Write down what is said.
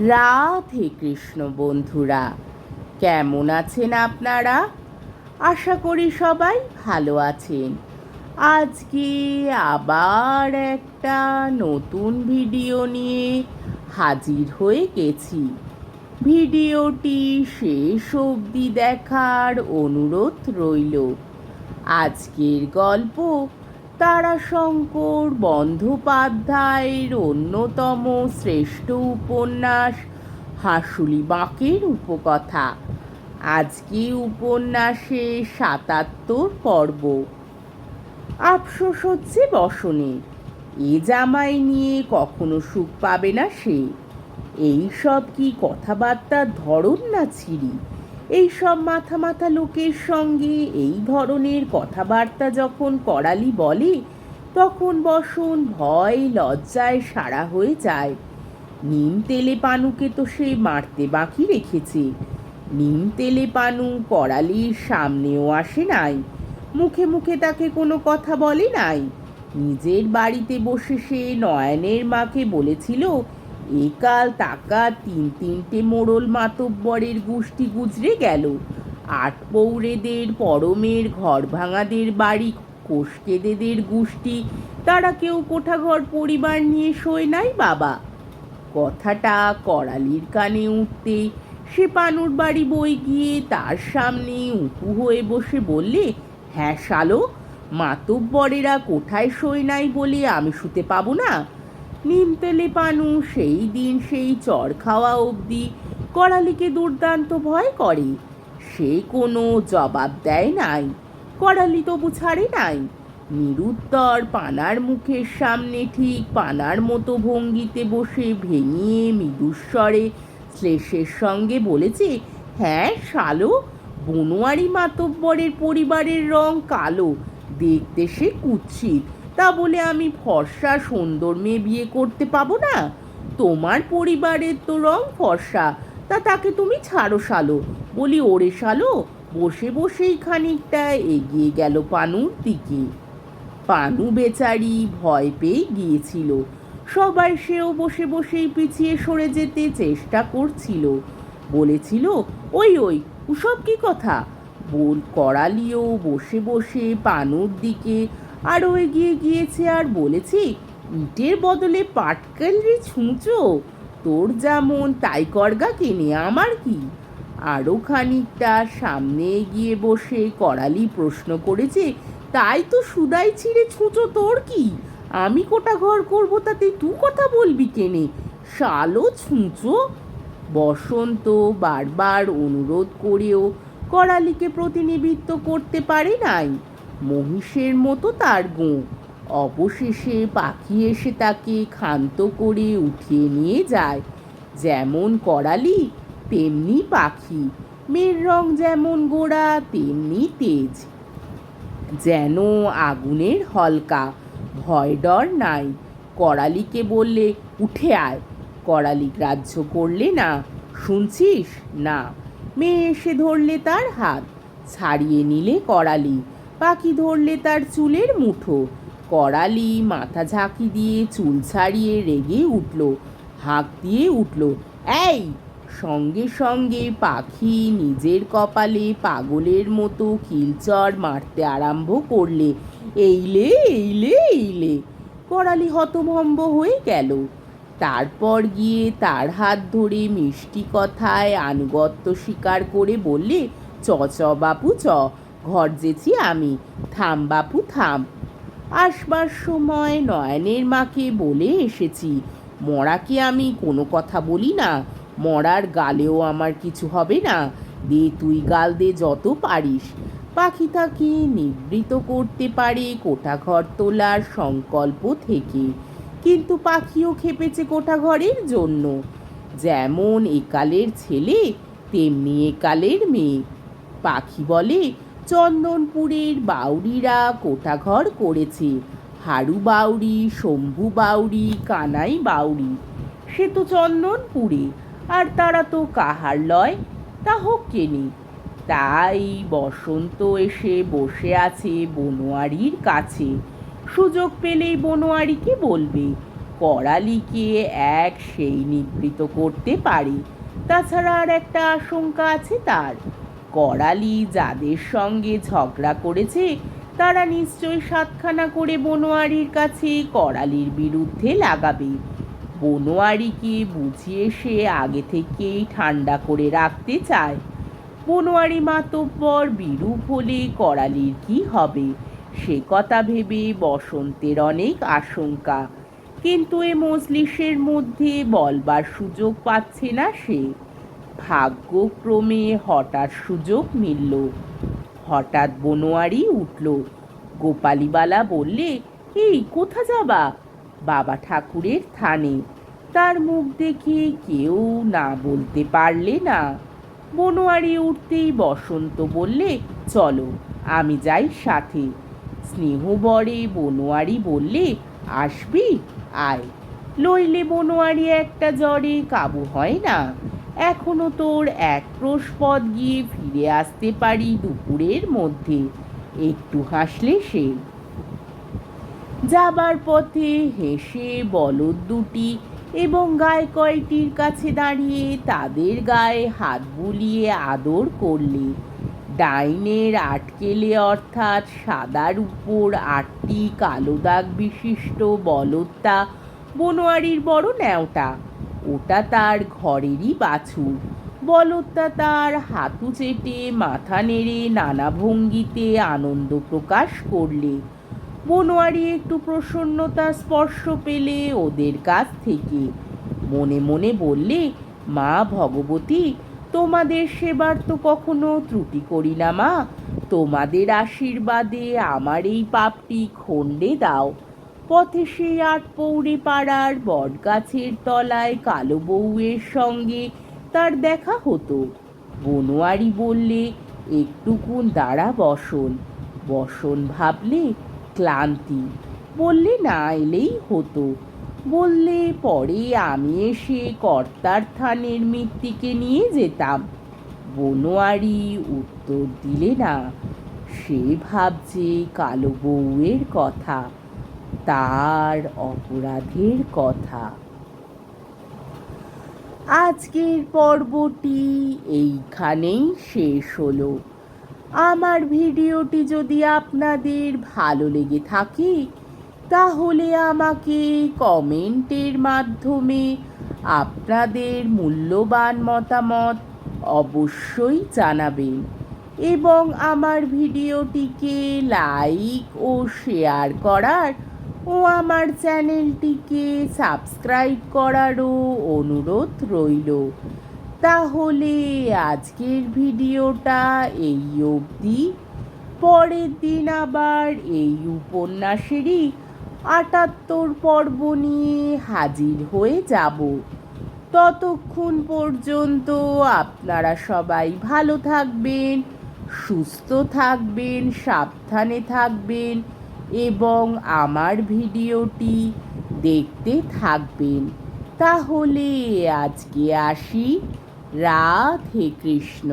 রাধে কৃষ্ণ বন্ধুরা, কেমন আছেন আপনারা? আশা করি সবাই ভালো আছেন। আজকে আবার একটা নতুন ভিডিও নিয়ে হাজির হয়ে গেছি। ভিডিওটি শেষ অবধি দেখার অনুরোধ রইল। আজকের গল্প তারাশঙ্কর বন্দ্যোপাধ্যায়ের অন্যতম শ্রেষ্ঠ উপন্যাস হাঁসুলি বাঁকের উপকথা। আজকে উপন্যাসে ৭৭ পর্ব। আফসোস হচ্ছে বসনের, এ জামাই নিয়ে কখনো সুখ পাবে না সে। এই সব কি কথাবার্তার ধরন না ছিরি? এইসব মাথা মাথা লোকের সঙ্গে এই ধরনের কথাবার্তা যখন করালি বলে, তখন বসন ভয় লজ্জায় সারা হয়ে যায়। নিম তেলে পানুকে তো সে মারতে বাকি রেখেছে। নিম তেলে পানু করালির সামনেও আসে নাই, মুখে মুখে তাকে কোনো কথা বলে নাই। নিজের বাড়িতে বসে সে নয়নের মাকে বলেছিল, একাল টাকা তিনটে মোড়ল মাতব্বরের গোষ্ঠী গুজরে গেল। আট পৌরেদের পরমের ঘর ভাঙাদের বাড়ি কোষ্কেদেদের গোষ্ঠী, তারা কেউ কোঠাঘর পরিবার নিয়ে শোয় নাই বাবা। কথাটা করালির কানে উঠতেই সে পানুর বাড়ি বই গিয়ে তার সামনে উঁচু হয়ে বসে বললে, হ্যাঁ শালো, মাতব্বরেরা কোঠায় শোয় নাই বলে আমি শুতে পাবো না? নিমতেলে পানু সেই দিন সেই চর খাওয়া অবধি করালিকে দুর্দান্ত ভয় করে। সে কোনো জবাব দেয় নাই, করালি তবু ছাড়ে নাই। নিরুত্তর পানার মুখের সামনে ঠিক পানার মতো ভঙ্গিতে বসে ভেঙিয়ে মৃদুস্বরে শ্লেষের সঙ্গে বলেছে, হ্যাঁ শালো, বনোয়ারি মাতব্বরের পরিবারের রং কালো, দেখতে সে কুৎসিত, তা বলে আমি ফর্সা সুন্দর মেয়ে বিয়ে করতে পাবো না? তোমার পরিবারের তো রং ফর্সা, তা তাকে তুমি ছাড়ো শালো। বলি, ওরে শালো। বসে বসেই খানিকটা এগিয়ে গেল পানুর দিকে। পানু বেচারি ভয় পেয়ে গিয়েছিল। সবাই সেও বসে বসেই পিছিয়ে সরে যেতে চেষ্টা করছিল। বলেছিল, ওই ওই ওসব কি কথা? করালিও বসে বসে পানুর দিকে আরও এগিয়ে গিয়েছে আর বলেছে, ইটের বদলে পাটকেলরি ছুঁচো, তোর যেমন তাই করগা কেনে, আমার কি? আরও খানিকটা সামনে এগিয়ে বসে করালি প্রশ্ন করেছে, তাই তো সুদাই ছিঁড়ে ছুঁচো, তোর কি? আমি কোটা ঘর করবো তাতে তুই কথা বলবি কেনে, শালো ছুঁচো। বসন্ত বারবার অনুরোধ করেও করালিকে প্রতিনিধিত্ব করতে পারে নাই। মহিষের মতো তার গো। অবশেষে পাখি এসে তাকে ক্ষান্ত করে উঠিয়ে নিয়ে যায়। যেমন করালি তেমনি পাখি, মেয়ের রং যেমন গোড়া তেমনি তেজ, যেন আগুনের হলকা, ভয় ডর নাই। করালিকে বললে, উঠে আয়। করালি গ্রাহ্য করলে না। শুনছিস না? মেয়ে এসে ধরলে তার হাত, ছাড়িয়ে নিলে করালি। পাখি ধরলে তার চুলের মুঠো। করালি মাথা ঝাঁকি দিয়ে চুল ছাড়িয়ে রেগে উঠল, হাঁক দিয়ে উঠল, এই! সঙ্গে সঙ্গে পাখি নিজের কপালে পাগলের মতো খিলচর মারতে আরম্ভ করলে, এইলে এইলে এইলে। করালি হতভম্ব হয়ে গেল। তারপর গিয়ে তার হাত ধরে মিষ্টি কথায় আনুগত্য স্বীকার করে বললে, চ চ বাপু চ, ঘর যেছি আমি, থাম বাপু থাম। আসবার সময় নয়নের মাকে বলে এসেছি, মরাকে আমি কোনো কথা বলি না, মরার গালেও আমার কিছু হবে না, দে তুই গাল দে যত পারিস। পাখি তাকে নিবৃত করতে পারে কোঠাঘর তোলার সংকল্প থেকে, কিন্তু পাখিও খেপেছে কোঠাঘরের জন্য। যেমন একালের ছেলে তেমনি একালের মেয়ে। পাখি বলে, চন্দনপুরের বাউরিরা কোঠাঘর করেছে, হারু বাউরি, শম্ভু বাউরি, কানাই বাউরি, সে তো চন্দনপুরে, আর তারা তো কাহার লয়, তা হোক কেনে। তাই বসন্ত এসে বসে আছে বনোয়ারির কাছে, সুযোগ পেলেই বনোয়ারিকে বলবে, করালিকে এক সেই নিবৃত করতে পারে। তাছাড়া আর একটা আশঙ্কা আছে তার, করালি যাদের সঙ্গে ঝগড়া করেছে তারা নিশ্চয়ই সাতখানা করে বনোয়ারির কাছে করালির বিরুদ্ধে লাগাবে। বনোয়ারিকে বুঝিয়ে সে আগে থেকেই ঠান্ডা করে রাখতে চায়। বনোয়ারি মাতব্বর বিরূপ হলে করালির কি হবে সে কথা ভেবে বসন্তের অনেক আশঙ্কা, কিন্তু এ মজলিসের মধ্যে বলবার সুযোগ পাচ্ছে না সে। ভাগ্যক্রমে হঠাৎ সুযোগ মিলল। হঠাৎ বনোয়ারি উঠল। গোপালীবালা বললে, এই কোথা যাবা? বাবা ঠাকুরের থানে। তার মুখ দেখে কেউ না বলতে পারলে না। বনোয়ারি উঠতেই বসন্ত বললে, চলো আমি যাই সাথে। স্নেহবরে বনোয়ারি বললে, আসবি? আয়, লইলে বনোয়ারি একটা জ্বরে কাবু হয় না। এখনো তোর এক ক্রোশ পথ গিয়ে ফিরে আসতে পারি দুপুরের মধ্যে। একটু হাসলে সে। যাবার পথে হেসে বলদ দুটি এবং গায়ে কয়টির কাছে দাঁড়িয়ে তাদের গায়ে হাত বুলিয়ে আদর করলে। ডাইনের আটকেলে অর্থাৎ সাদার উপর 8টি কালো দাগ বিশিষ্ট বলদটা বনোয়ারির বড় ন্যাওটা। ওটা তার ঘরেরই বাছুর। বলদটা তার হাতু চেটে মাথা নেড়ে নানা ভঙ্গিতে আনন্দ প্রকাশ করলে। বনোয়ারি একটু প্রসন্নতার স্পর্শ পেলে ওদের কাছ থেকে। মনে মনে বললে, মা ভগবতী, তোমাদের সেবার তো কখনো ত্রুটি করি না মা। তোমাদের আশীর্বাদে আমার এই পাপটি খণ্ডে দাও। পথে সেই 8 পৌড়ে পাড়ার বটগাছের তলায় কালো বউয়ের সঙ্গে তার দেখা হতো। বনোয়ারি বললে, একটুকুন দাঁড়া বসন। বসন ভাবলে ক্লান্তি। বললে না এলেই হতো। বললে পরে আমি এসে কর্তার থানের মৃত্তিকে নিয়ে যেতাম। বনোয়ারি উত্তর দিলে না। সে ভাবছে কালো বউয়ের কথা, তার অপরাধের কথা। আজকের পর্বটি এইখানেই শেষ হলো। আমার ভিডিওটি যদি আপনাদের ভালো লেগে থাকে তাহলে আমাকে কমেন্টের মাধ্যমে আপনাদের মূল্যবান মতামত অবশ্যই জানাবেন এবং আমার ভিডিওটিকে লাইক ও শেয়ার করার ও আমার চ্যানেলটিকে সাবস্ক্রাইব করারও অনুরোধ রইল। তাহলে আজকের ভিডিওটা এই অবধি। পরের দিন আবার এই উপন্যাসেরই 78 পর্ব নিয়ে হাজির হয়ে যাব। ততক্ষণ পর্যন্ত আপনারা সবাই ভালো থাকবেন, সুস্থ থাকবেন, সাবধানে থাকবেন এবং আমার ভিডিওটি দেখতে থাকবেন। তাহলে আজকে আসি। রাধে কৃষ্ণ।